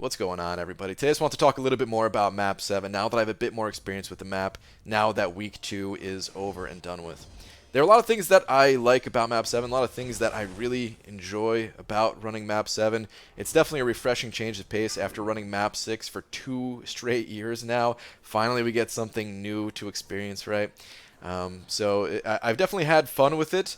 What's going on, everybody? Today I just want to talk a little bit more about Map 7 now that I have a bit more experience with the map, now that Week 2 is over and done with. There are a lot of things that I like about Map 7, a lot of things that I really enjoy about running Map 7. It's definitely a refreshing change of pace after running Map 6 for 2 straight years now. Finally, we get something new to experience, right? I've definitely had fun with it,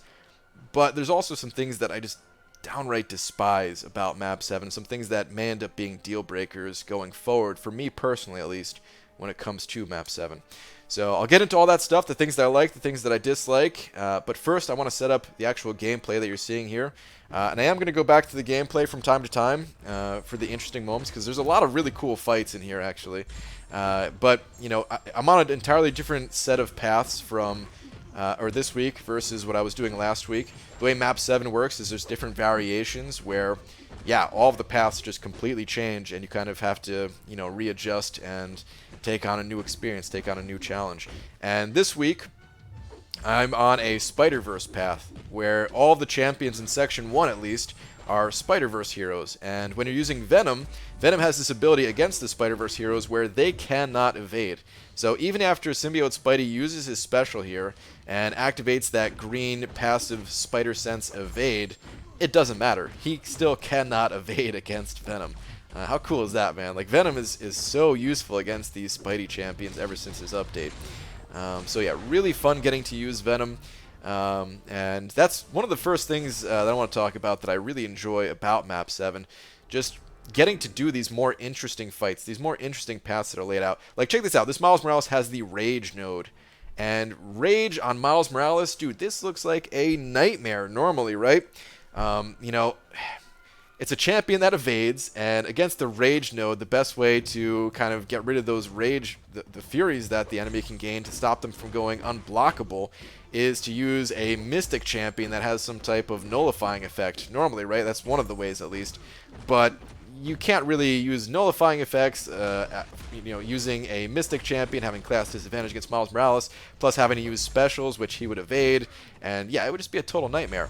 but there's also some things that I just downright despise about Map 7, some things that may end up being deal breakers going forward, for me personally at least, when it comes to Map 7. So I'll get into all that stuff, the things that I like, the things that I dislike, but first I want to set up the actual gameplay that you're seeing here. And I am going to go back to the gameplay from time to time for the interesting moments, because there's a lot of really cool fights in here actually. I'm on an entirely different set of paths from or this week versus what I was doing last week. The way Map 7 works is there's different variations where, yeah, all of the paths just completely change, and you kind of have to, readjust and take on a new experience, take on a new challenge. And this week, I'm on a Spider-Verse path, where all of the champions in Section 1, at least, are Spider-Verse heroes. And when you're using Venom, Venom has this ability against the Spider-Verse heroes where they cannot evade. So even after Symbiote Spidey uses his special here and activates that green passive Spider Sense Evade, it doesn't matter. He still cannot evade against Venom. How cool is that, man? Like, Venom is so useful against these Spidey champions ever since his update. Yeah, really fun getting to use Venom. And that's one of the first things that I want to talk about that I really enjoy about Map 7. Just getting to do these more interesting fights, these more interesting paths that are laid out. Like, check this out. This Miles Morales has the Rage node. And Rage on Miles Morales, dude, this looks like a nightmare normally, right? It's a champion that evades, and against the Rage node, the best way to kind of get rid of those Rage, the Furies that the enemy can gain to stop them from going unblockable, is to use a Mystic champion that has some type of nullifying effect. Normally, right? That's one of the ways, at least. But you can't really use nullifying effects, using a Mystic champion, having class disadvantage against Miles Morales, plus having to use specials, which he would evade, and yeah, it would just be a total nightmare.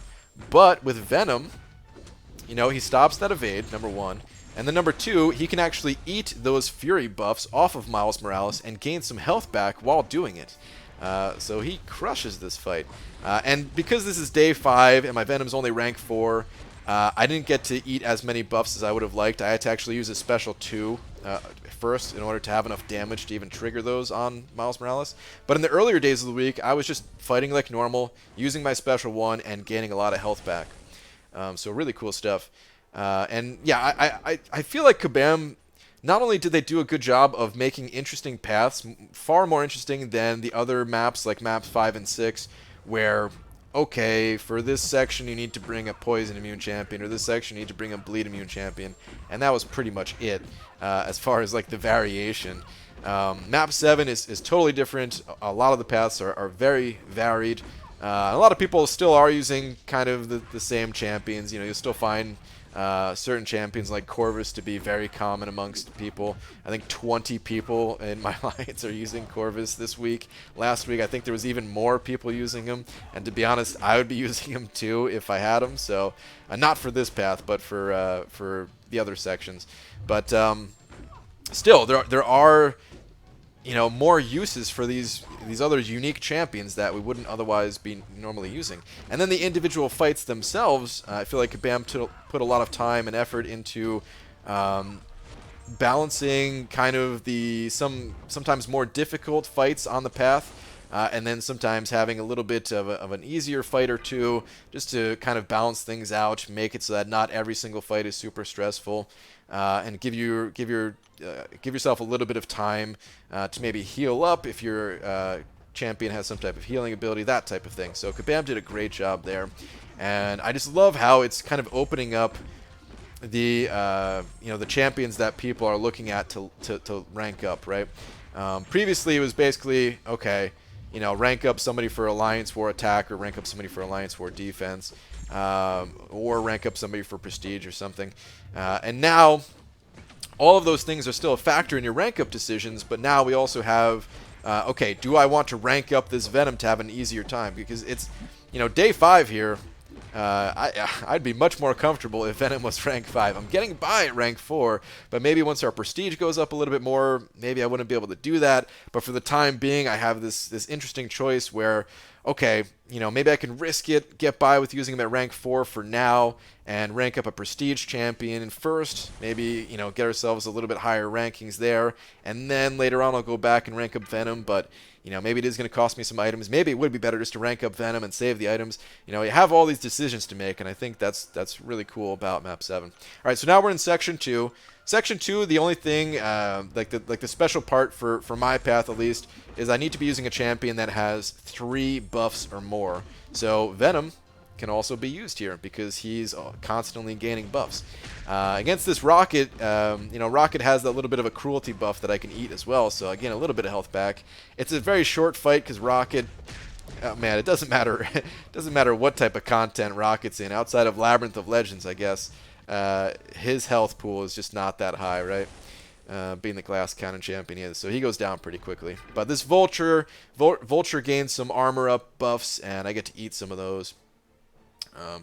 But with Venom, he stops that evade, number one. And then number two, he can actually eat those Fury buffs off of Miles Morales and gain some health back while doing it. So he crushes this fight. And because this is day 5 and my Venom's only rank 4, I didn't get to eat as many buffs as I would have liked. I had to actually use a special 2 first in order to have enough damage to even trigger those on Miles Morales. But in the earlier days of the week, I was just fighting like normal, using my special 1 and gaining a lot of health back. So really cool stuff. I feel like Kabam, not only did they do a good job of making interesting paths, far more interesting than the other maps like Maps 5 and 6, where, okay, for this section you need to bring a Poison Immune champion, or this section you need to bring a Bleed Immune champion, and that was pretty much it as far as like the variation. Map 7 is totally different. A lot of the paths are very varied. A lot of people still are using kind of the same champions. You'll still find certain champions like Corvus to be very common amongst people. I think 20 people in my alliance are using Corvus this week. Last week, I think there was even more people using him. And to be honest, I would be using him too if I had him. So, not for this path, but for the other sections. But still, there are more uses for these other unique champions that we wouldn't otherwise be normally using. And then the individual fights themselves, I feel like Kabam put a lot of time and effort into balancing kind of the sometimes more difficult fights on the path, and then sometimes having a little bit of an easier fight or two, just to kind of balance things out, make it so that not every single fight is super stressful, and give yourself a little bit of time to maybe heal up if your champion has some type of healing ability, that type of thing. So Kabam did a great job there, and I just love how it's kind of opening up the the champions that people are looking at to rank up, right? Previously, it was basically, okay, rank up somebody for Alliance War attack, or rank up somebody for Alliance War defense, or rank up somebody for prestige or something. And now, all of those things are still a factor in your rank up decisions, but now we also have, okay, do I want to rank up this Venom to have an easier time? Because it's, day 5 here, I'd be much more comfortable if Venom was rank 5. I'm getting by at rank 4, but maybe once our prestige goes up a little bit more, maybe I wouldn't be able to do that. But for the time being, I have this interesting choice where, okay, maybe I can risk it, get by with using him at rank 4 for now, and rank up a prestige champion first. Maybe, get ourselves a little bit higher rankings there, and then later on I'll go back and rank up Venom, but maybe it is going to cost me some items. Maybe it would be better just to rank up Venom and save the items. You have all these decisions to make, and I think that's really cool about Map 7. All right, so now we're in Section 2. Section 2, the only thing, like the special part for my path at least, is I need to be using a champion that has 3 buffs or more. So Venom can also be used here because he's constantly gaining buffs. Against this Rocket, Rocket has that little bit of a cruelty buff that I can eat as well, so again, a little bit of health back. It's a very short fight because Rocket, oh man, it doesn't matter. It doesn't matter what type of content Rocket's in, outside of Labyrinth of Legends, I guess. His health pool is just not that high, right? Being the glass cannon champion he is, so he goes down pretty quickly. But this Vulture gains some armor up buffs, and I get to eat some of those.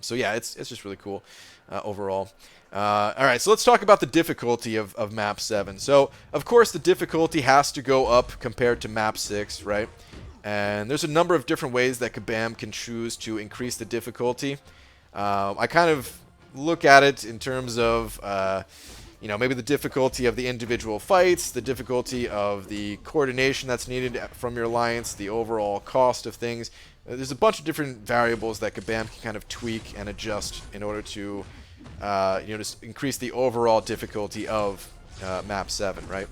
So yeah, it's just really cool overall. All right, so let's talk about the difficulty of Map 7. So, of course, the difficulty has to go up compared to Map 6, right? And there's a number of different ways that Kabam can choose to increase the difficulty. I kind of look at it in terms of, maybe the difficulty of the individual fights, the difficulty of the coordination that's needed from your alliance, the overall cost of things. There's a bunch of different variables that Kabam can kind of tweak and adjust in order to, just increase the overall difficulty of Map 7, right?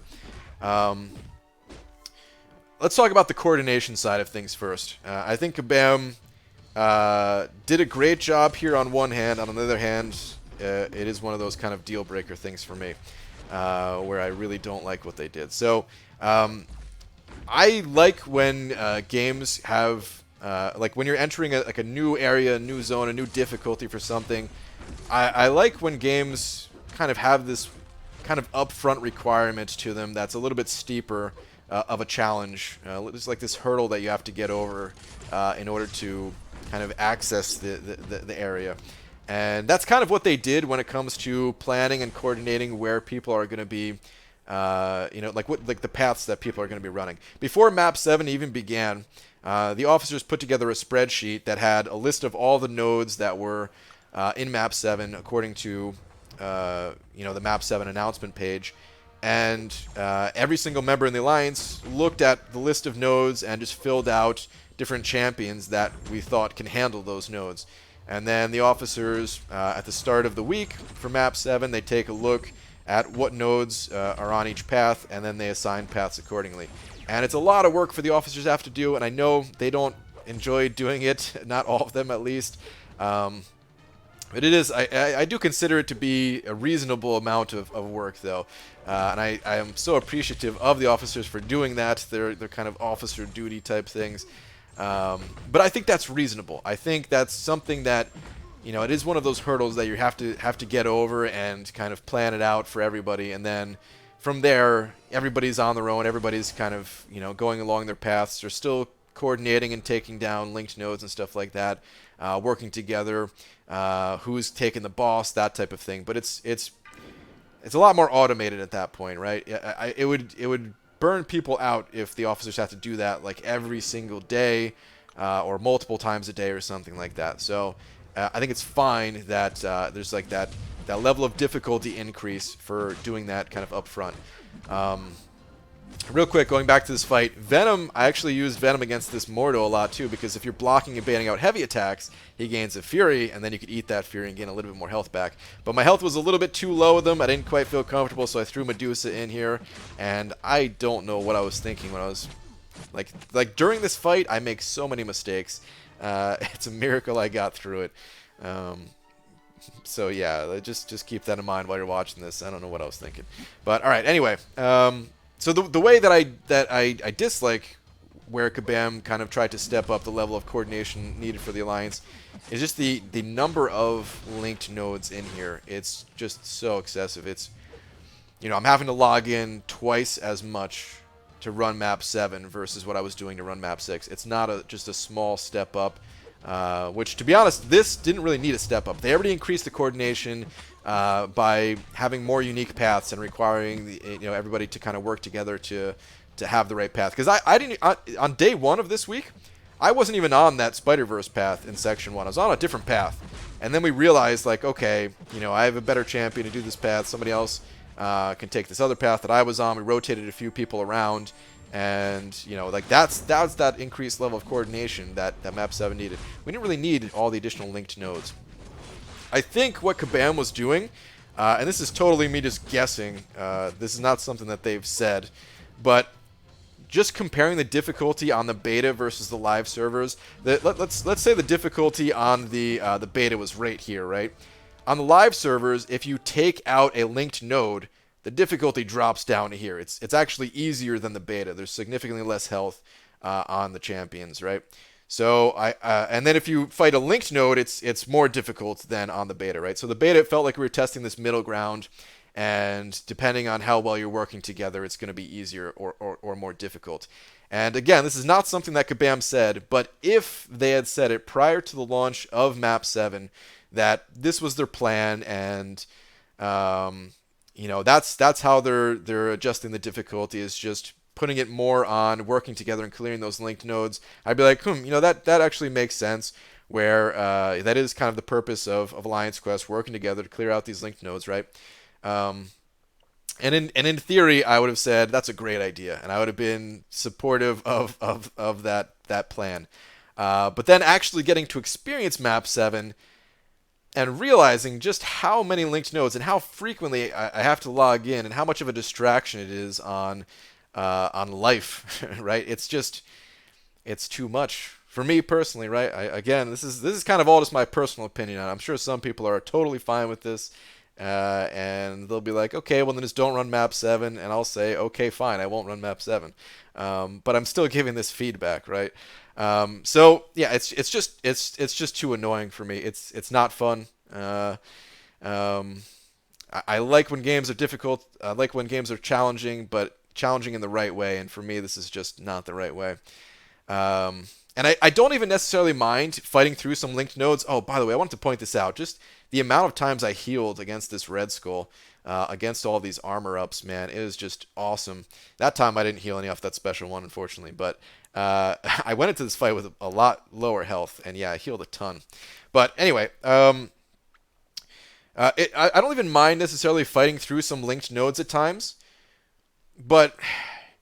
Let's talk about the coordination side of things first. I think Kabam did a great job here on one hand. On the other hand, it is one of those kind of deal-breaker things for me, where I really don't like what they did. So, I like when games have... like when you're entering a new area, a new zone, a new difficulty for something, I like when games kind of have this kind of upfront requirement to them that's a little bit steeper of a challenge. It's like this hurdle that you have to get over in order to kind of access the area. And that's kind of what they did when it comes to planning and coordinating where people are going to be, like the paths that people are going to be running. Before Map 7 even began, the officers put together a spreadsheet that had a list of all the nodes that were in Map 7 according to the Map 7 announcement page. And every single member in the Alliance looked at the list of nodes and just filled out different champions that we thought can handle those nodes. And then the officers, at the start of the week for Map 7, they take a look at what nodes are on each path, and then they assign paths accordingly. And it's a lot of work for the officers to have to do, and I know they don't enjoy doing it, not all of them at least. But it is, I do consider it to be a reasonable amount of work, though. And I am so appreciative of the officers for doing that. They're kind of officer duty type things. But I think that's reasonable. I think that's something that, it is one of those hurdles that you have to get over and kind of plan it out for everybody. And then from there, everybody's on their own. Everybody's kind of, going along their paths. They're still coordinating and taking down linked nodes and stuff like that, working together, who's taking the boss, that type of thing. But it's a lot more automated at that point, right? It would burn people out if the officers have to do that like every single day or multiple times a day or something like that. So I think it's fine that there's like that level of difficulty increase for doing that kind of upfront. Real quick, going back to this fight, Venom, I actually used Venom against this Mordo a lot too, because if you're blocking and baiting out heavy attacks, he gains a Fury, and then you could eat that Fury and gain a little bit more health back. But my health was a little bit too low with him. I didn't quite feel comfortable, so I threw Medusa in here, and I don't know what I was thinking when I was... Like during this fight, I make so many mistakes. It's a miracle I got through it. So yeah, just keep that in mind while you're watching this. I don't know what I was thinking. But alright, anyway... So the way that I dislike where Kabam kind of tried to step up the level of coordination needed for the Alliance is just the number of linked nodes in here. It's just so excessive. It's, I'm having to log in twice as much to run Map 7 versus what I was doing to run Map 6. It's not just a small step up. which, to be honest, this didn't really need a step up. They already increased the coordination by having more unique paths and requiring everybody to kind of work together to have the right path. Because I didn't on day one of this week, I wasn't even on that Spider-Verse path in Section 1. I was on a different path. And then we realized, like, okay, I have a better champion to do this path. Somebody else can take this other path that I was on. We rotated a few people around. And, like, that's that increased level of coordination that Map 7 needed. We didn't really need all the additional linked nodes. I think what Kabam was doing, and this is totally me just guessing, this is not something that they've said, but just comparing the difficulty on the beta versus the live servers. Let's say the difficulty on the beta was right here, right? On the live servers, if you take out a linked node, the difficulty drops down to here. It's actually easier than the beta. There's significantly less health on the champions, right? So and then if you fight a linked node, it's more difficult than on the beta, right? So the beta, it felt like we were testing this middle ground. And depending on how well you're working together, it's going to be easier or more difficult. And again, this is not something that Kabam said, but if they had said it prior to the launch of Map 7, that this was their plan, and that's how they're adjusting the difficulty, is just putting it more on working together and clearing those linked nodes, I'd be like, that actually makes sense. Where that is kind of the purpose of Alliance Quest, working together to clear out these linked nodes, right? And in theory, I would have said that's a great idea, and I would have been supportive of that plan. But then actually getting to experience Map 7 and realizing just how many linked nodes and how frequently I have to log in and how much of a distraction it is on life, right? It's too much for me personally, right? Again, this is kind of all just my personal opinion. I'm sure some people are totally fine with this. And they'll be like, okay, well then just don't run Map 7, and I'll say, okay, fine, I won't run Map 7. But I'm still giving this feedback, right? So yeah, it's just too annoying for me. It's not fun. I like when games are difficult. I like when games are challenging, but challenging in the right way. And for me, this is just not the right way. And I don't even necessarily mind fighting through some linked nodes. Oh, by the way, I wanted to point this out. Just the amount of times I healed against this Red Skull, against all these armor ups, man, it is just awesome. That time I didn't heal any off that special one, unfortunately. But I went into this fight with a lot lower health, and yeah, I healed a ton. But anyway, I don't even mind necessarily fighting through some linked nodes at times. But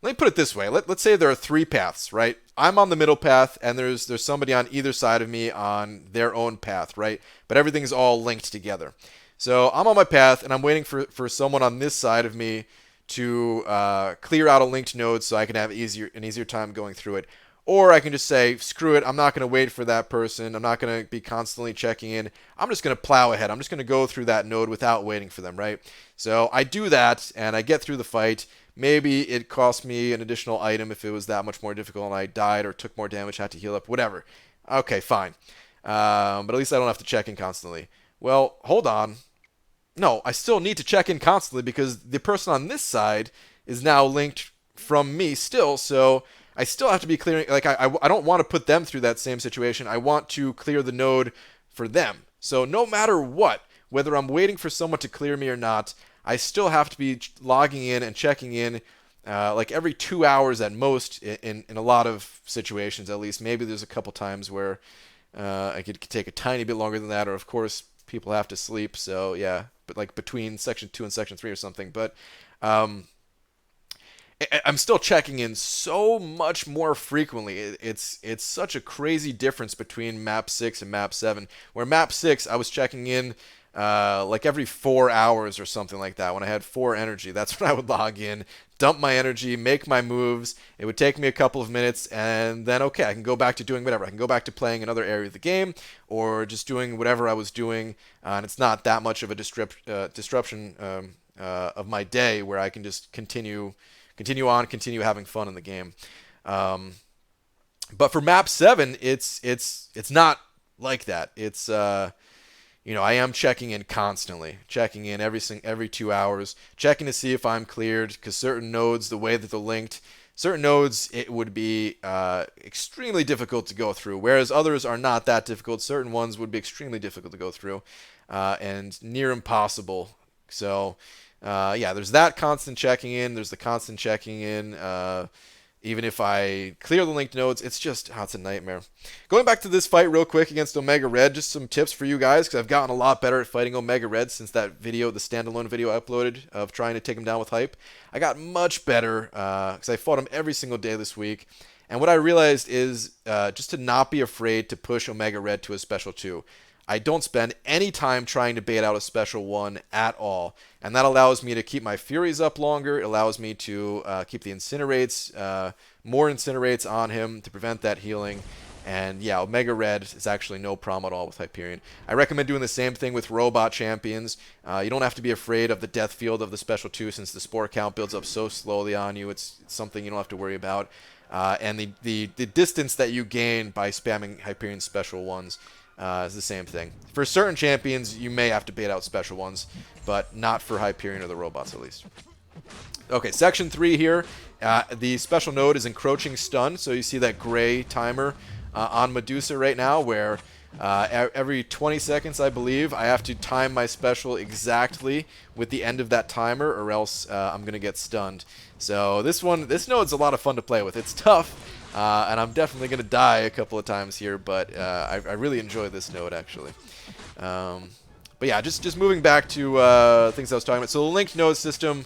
let me put it this way. Let's say there are 3 paths, right? I'm on the middle path, and there's somebody on either side of me on their own path, right? But everything's all linked together. So I'm on my path, and I'm waiting for someone on this side of me to clear out a linked node so I can have an easier time going through it. Or I can just say, screw it, I'm not going to wait for that person. I'm not going to be constantly checking in. I'm just going to plow ahead. I'm just going to go through that node without waiting for them, right? So I do that, and I get through the fight. Maybe it cost me an additional item if it was that much more difficult and I died or took more damage, had to heal up, whatever. Okay, fine. But at least I don't have to check in constantly. Well, hold on. No, I still need to check in constantly because the person on this side is now linked from me still, so I still have to be clearing. Like, I don't want to put them through that same situation. I want to clear the node for them. So no matter what, whether I'm waiting for someone to clear me or not, I still have to be logging in and checking in like every 2 hours at most in a lot of situations, at least. Maybe there's a couple times where I could take a tiny bit longer than that, or of course people have to sleep, so yeah, but like between Section 2 and Section 3 or something. But I'm still checking in so much more frequently. It's such a crazy difference between Map 6 and Map 7, where Map 6 I was checking in like every 4 hours or something like that. When I had 4 energy, that's when I would log in, dump my energy, make my moves. It would take me a couple of minutes, and then okay, I can go back to doing whatever. I can go back to playing another area of the game, or just doing whatever I was doing, and it's not that much of a disruption of my day where I can just continue having fun in the game. But for Map 7, it's not like that. It's I am checking in constantly, checking in every 2 hours, checking to see if I'm cleared, because certain nodes, the way that they're linked, certain nodes it would be extremely difficult to go through, whereas others are not that difficult. Certain ones would be extremely difficult to go through, and near impossible. So, yeah, there's that constant checking in. There's the constant checking in. Even if I clear the linked nodes, it's just, it's a nightmare. Going back to this fight real quick against Omega Red, just some tips for you guys, because I've gotten a lot better at fighting Omega Red since that video, the standalone video I uploaded of trying to take him down with hype. I got much better, because I fought him every single day this week. And what I realized is just to not be afraid to push Omega Red to a special 2. I don't spend any time trying to bait out a special 1 at all. And that allows me to keep my Furies up longer. It allows me to keep the Incinerates, more Incinerates on him to prevent that healing. And yeah, Omega Red is actually no problem at all with Hyperion. I recommend doing the same thing with robot champions. You don't have to be afraid of the death field of the special 2 since the spore count builds up so slowly on you. It's something you don't have to worry about. And the distance that you gain by spamming Hyperion special 1s is the same thing. For certain champions, you may have to bait out special 1s, but not for Hyperion or the robots at least. Okay, section 3 here. The special node is encroaching stun, so you see that gray timer on Medusa right now where every 20 seconds, I believe, I have to time my special exactly with the end of that timer or else I'm going to get stunned. So this node's a lot of fun to play with. It's tough. And I'm definitely going to die a couple of times here, but I really enjoy this node, actually. But yeah, just moving back to things I was talking about. So the linked node system,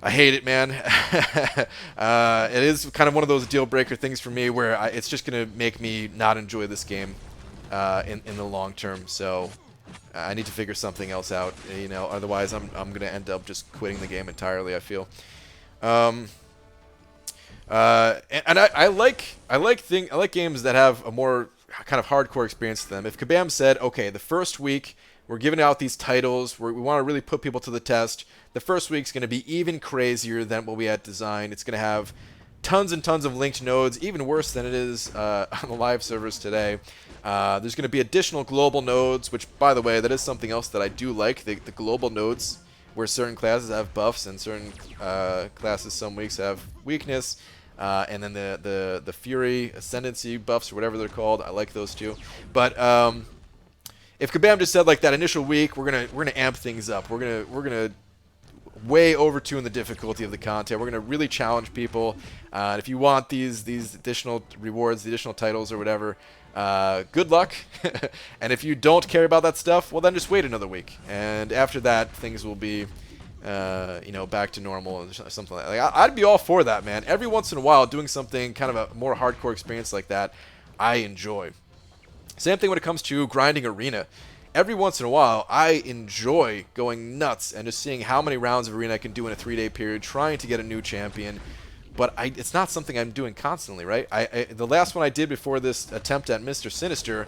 I hate it, man. It is kind of one of those deal-breaker things for me where it's just going to make me not enjoy this game in the long term. So I need to figure something else out, you know. Otherwise, I'm going to end up just quitting the game entirely, I feel. And I like games that have a more kind of hardcore experience to them. If Kabam said, okay, the first week we're giving out these titles, we want to really put people to the test. The first week's going to be even crazier than what we had designed. It's going to have tons and tons of linked nodes, even worse than it is on the live servers today. There's going to be additional global nodes, which, by the way, that is something else that I do like, the global nodes, where certain classes have buffs and certain classes some weeks have weakness. And then the Fury Ascendancy buffs or whatever they're called, I like those too. But if Kabam just said like that initial week, we're gonna amp things up. We're gonna way overtune the difficulty of the content. We're gonna really challenge people. And if you want these additional rewards, the additional titles or whatever, good luck. And if you don't care about that stuff, well then just wait another week. And after that, things will be you know, back to normal or something like that. I'd be all for that, man. Every once in a while, doing something kind of a more hardcore experience like that, I enjoy. Same thing when it comes to grinding arena. Every once in a while, I enjoy going nuts and just seeing how many rounds of arena I can do in a 3-day period, trying to get a new champion. But it's not something I'm doing constantly, right? The last one I did before this attempt at Mr. Sinister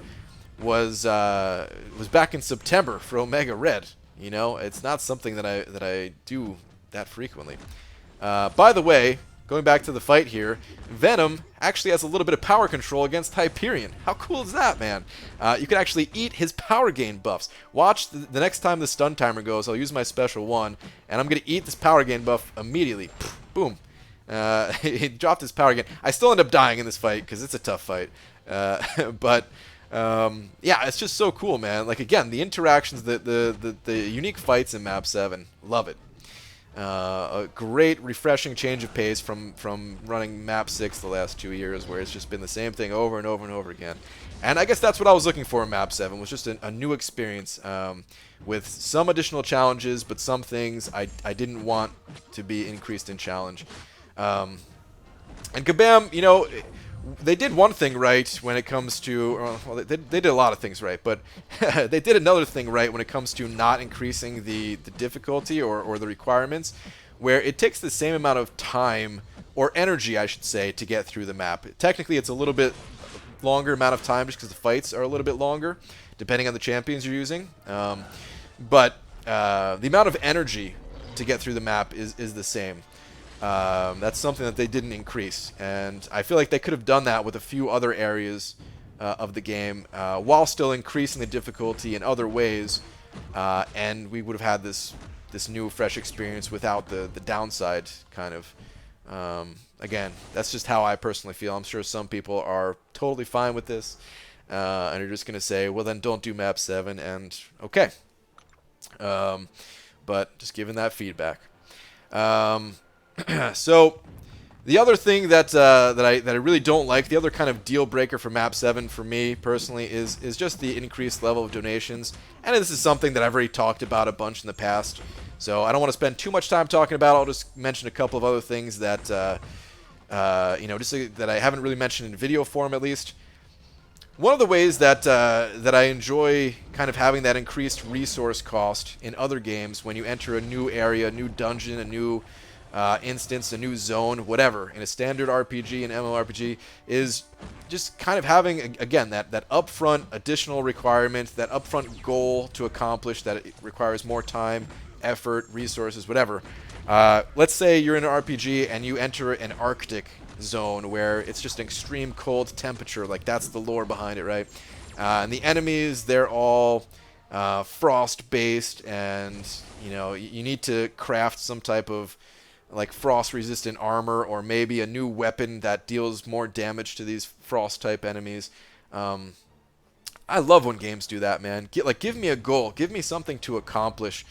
was back in September for Omega Red. You know, it's not something that I do that frequently. By the way, going back to the fight here, Venom actually has a little bit of power control against Hyperion. How cool is that, man? You can actually eat his power gain buffs. Watch the next time the stun timer goes, I'll use my special 1, and I'm going to eat this power gain buff immediately. Boom. He dropped his power gain. I still end up dying in this fight because it's a tough fight. But yeah, it's just so cool, man. Like, again, the interactions, the unique fights in map 7, love it. A great refreshing change of pace from running map 6 the last 2 years, where it's just been the same thing over and over and over again. And I guess that's what I was looking for in map 7, was just a new experience with some additional challenges, but some things I didn't want to be increased in challenge. And Kabam, you know, they did one thing right when it comes to, well, they did a lot of things right, but they did another thing right when it comes to not increasing the difficulty or the requirements, where it takes the same amount of time, or energy, I should say, to get through the map. Technically, it's a little bit longer amount of time just because the fights are a little bit longer, depending on the champions you're using. But the amount of energy to get through the map is the same. That's something that they didn't increase, and I feel like they could have done that with a few other areas of the game while still increasing the difficulty in other ways, and we would have had this new fresh experience without the downside kind of Again, that's just how I personally feel. I'm sure some people are totally fine with this, and are just going to say, well, then don't do map 7, and okay. But just giving that feedback. So the other thing that I really don't like, the other kind of deal breaker for map 7 for me personally is just the increased level of donations. And this is something that I've already talked about a bunch in the past, so I don't want to spend too much time talking about it. I'll just mention a couple of other things that that I haven't really mentioned in video form at least. One of the ways that I enjoy kind of having that increased resource cost in other games when you enter a new area, a new dungeon, a new instance, a new zone, whatever, in a standard RPG and MMORPG, is just kind of having, again, that upfront additional requirement, that upfront goal to accomplish that it requires more time, effort, resources, whatever. Let's say you're in an RPG and you enter an Arctic zone where it's just an extreme cold temperature, like that's the lore behind it, right? And the enemies, they're all frost based, and you need to craft some type of like frost resistant armor, or maybe a new weapon that deals more damage to these frost type enemies. I love when games do that, man. Give me a goal, give me something to accomplish,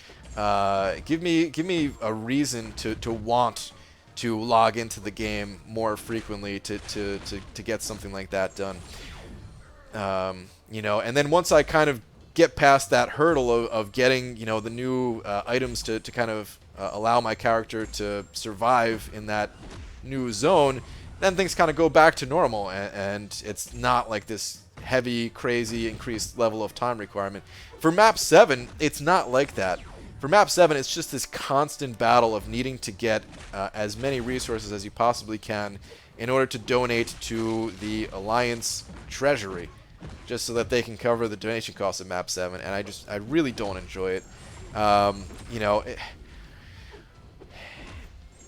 give me a reason to want to log into the game more frequently to get something like that done. And then once I kind of get past that hurdle of getting, the new items to kind of allow my character to survive in that new zone, then things kind of go back to normal, and it's not like this heavy, crazy, increased level of time requirement. For map 7, it's not like that. For map 7, it's just this constant battle of needing to get as many resources as you possibly can in order to donate to the Alliance treasury, just so that they can cover the donation costs of map 7, and I really don't enjoy it.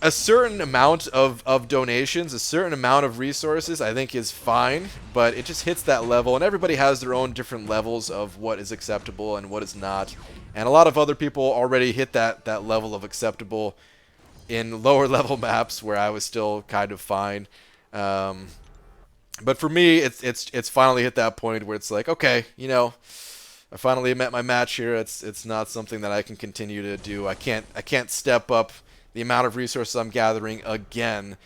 A certain amount of donations, a certain amount of resources, I think is fine, but it just hits that level, and everybody has their own different levels of what is acceptable and what is not. And a lot of other people already hit that level of acceptable in lower level maps where I was still kind of fine. But for me, it's finally hit that point where it's like, okay, I finally met my match here. It's not something that I can continue to do. I can't step up the amount of resources I'm gathering again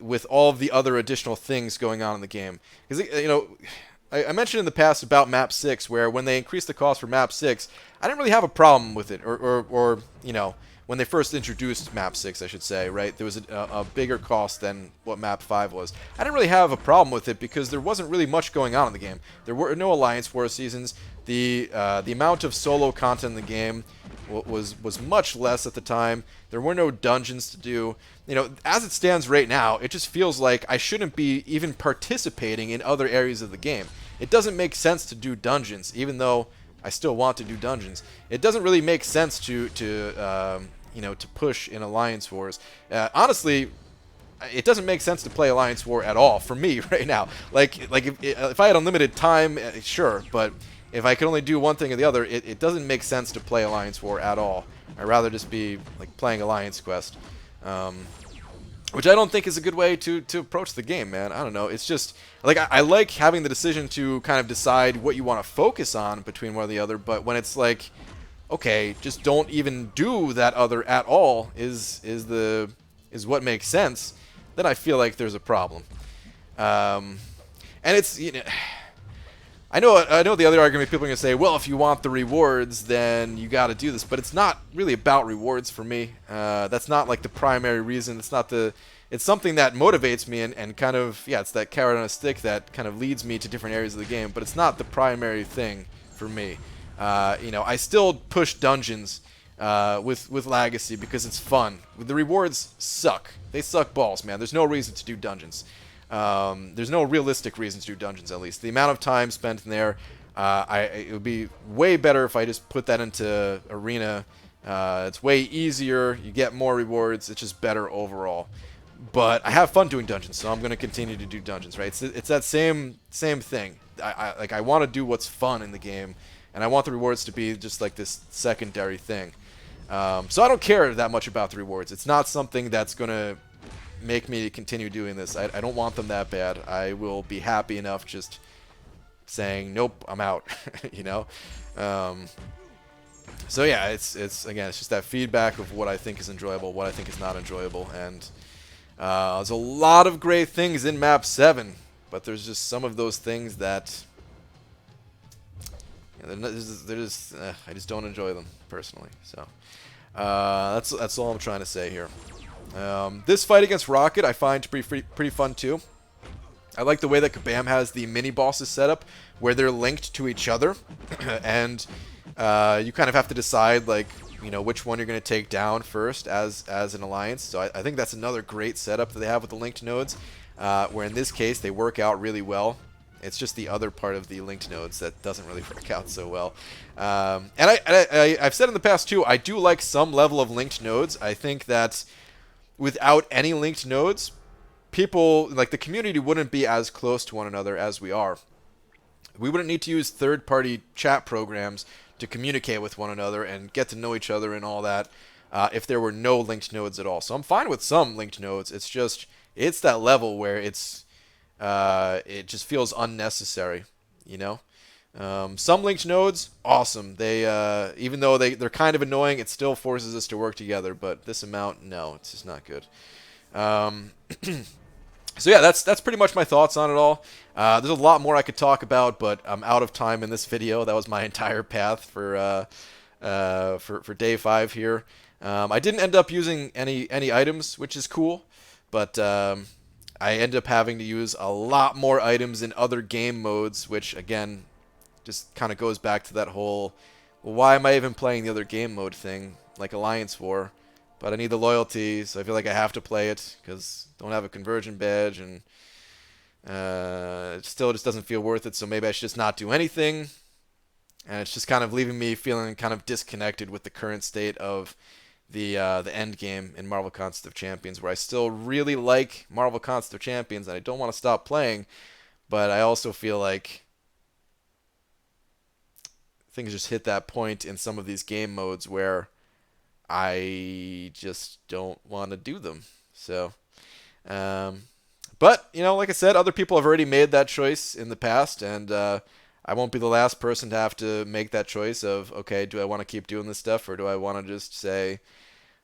with all of the other additional things going on in the game. Because I mentioned in the past about map 6, where when they increased the cost for map 6, I didn't really have a problem with it, or when they first introduced map 6, I should say, right? There was a bigger cost than what map 5 was. I didn't really have a problem with it because there wasn't really much going on in the game. There were no Alliance War seasons. The amount of solo content in the game was much less at the time. There were no dungeons to do. As it stands right now, it just feels like I shouldn't be even participating in other areas of the game. It doesn't make sense to do dungeons, even though I still want to do dungeons. It doesn't really make sense to push in Alliance Wars. Honestly, it doesn't make sense to play Alliance War at all for me right now. Like if I had unlimited time, sure, but if I could only do one thing or the other, it doesn't make sense to play Alliance War at all. I'd rather just be like playing Alliance Quest, which I don't think is a good way to approach the game, man. I don't know. It's just like I like having the decision to kind of decide what you want to focus on between one or the other, but when it's like, okay, just don't even do that other at all is what makes sense, then I feel like there's a problem. And it's I know the other argument people are going to say, well, if you want the rewards, then you got to do this. But it's not really about rewards for me. That's not like the primary reason. It's something that motivates me and kind of, it's that carrot on a stick that kind of leads me to different areas of the game. But it's not the primary thing for me. I still push dungeons with Legacy because it's fun. The rewards suck. They suck balls, man. There's no reason to do dungeons. There's no realistic reason to do dungeons, at least. The amount of time spent in there, it would be way better if I just put that into Arena. It's way easier. You get more rewards. It's just better overall. But I have fun doing dungeons, so I'm going to continue to do dungeons, right? It's that same thing. I want to do what's fun in the game, and I want the rewards to be just like this secondary thing. So I don't care that much about the rewards. It's not something that's going to make me continue doing this. I don't want them that bad. I will be happy enough just saying, nope, I'm out, you know? So yeah, it's again, it's just that feedback of what I think is enjoyable, what I think is not enjoyable, and there's a lot of great things in Map 7, but there's just some of those things that I just don't enjoy them personally. So that's all I'm trying to say here. This fight against Rocket I find pretty fun too. I like the way that Kabam has the mini bosses set up where they're linked to each other, and you kind of have to decide, like, you know, which one you're going to take down first as an alliance. So I think that's another great setup that they have with the linked nodes, where in this case they work out really well. It's just the other part of the linked nodes that doesn't really work out so well. And I've said in the past too, I do like some level of linked nodes. I think that without any linked nodes, people, like the community, wouldn't be as close to one another as we are. We wouldn't need to use third-party chat programs to communicate with one another and get to know each other and all that if there were no linked nodes at all. So I'm fine with some linked nodes. It's just, it's that level where it just feels unnecessary, you know? Some linked nodes, awesome. They even though they're kind of annoying, it still forces us to work together. But this amount, no, it's just not good. So yeah, that's pretty much my thoughts on it all. There's a lot more I could talk about, but I'm out of time in this video. That was my entire path for day 5 here. I didn't end up using any items, which is cool, but I ended up having to use a lot more items in other game modes, which again just kind of goes back to that whole, well, why am I even playing the other game mode thing, like Alliance War? But I need the loyalty, so I feel like I have to play it because I don't have a conversion badge, and it still just doesn't feel worth it. So maybe I should just not do anything, and it's just kind of leaving me feeling kind of disconnected with the current state of the end game in Marvel Contest of Champions, where I still really like Marvel Contest of Champions, and I don't want to stop playing, but I also feel like things just hit that point in some of these game modes where I just don't want to do them. So, but, you know, like I said, other people have already made that choice in the past, and I won't be the last person to have to make that choice of, okay, do I want to keep doing this stuff, or do I want to just say,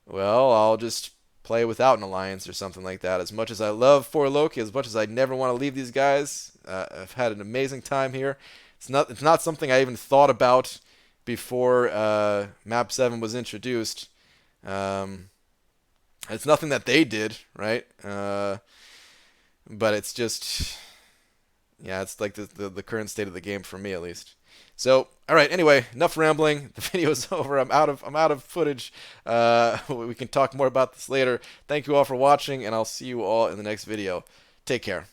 well, I'll just play without an alliance or something like that. As much as I love For Loki, as much as I never want to leave these guys, I've had an amazing time here. It's not something I even thought about before Map 7 was introduced. It's nothing that they did, right? But it's just, yeah, it's like the current state of the game for me, at least. So, all right. Anyway, enough rambling. The video's over. I'm out of footage. We can talk more about this later. Thank you all for watching, and I'll see you all in the next video. Take care.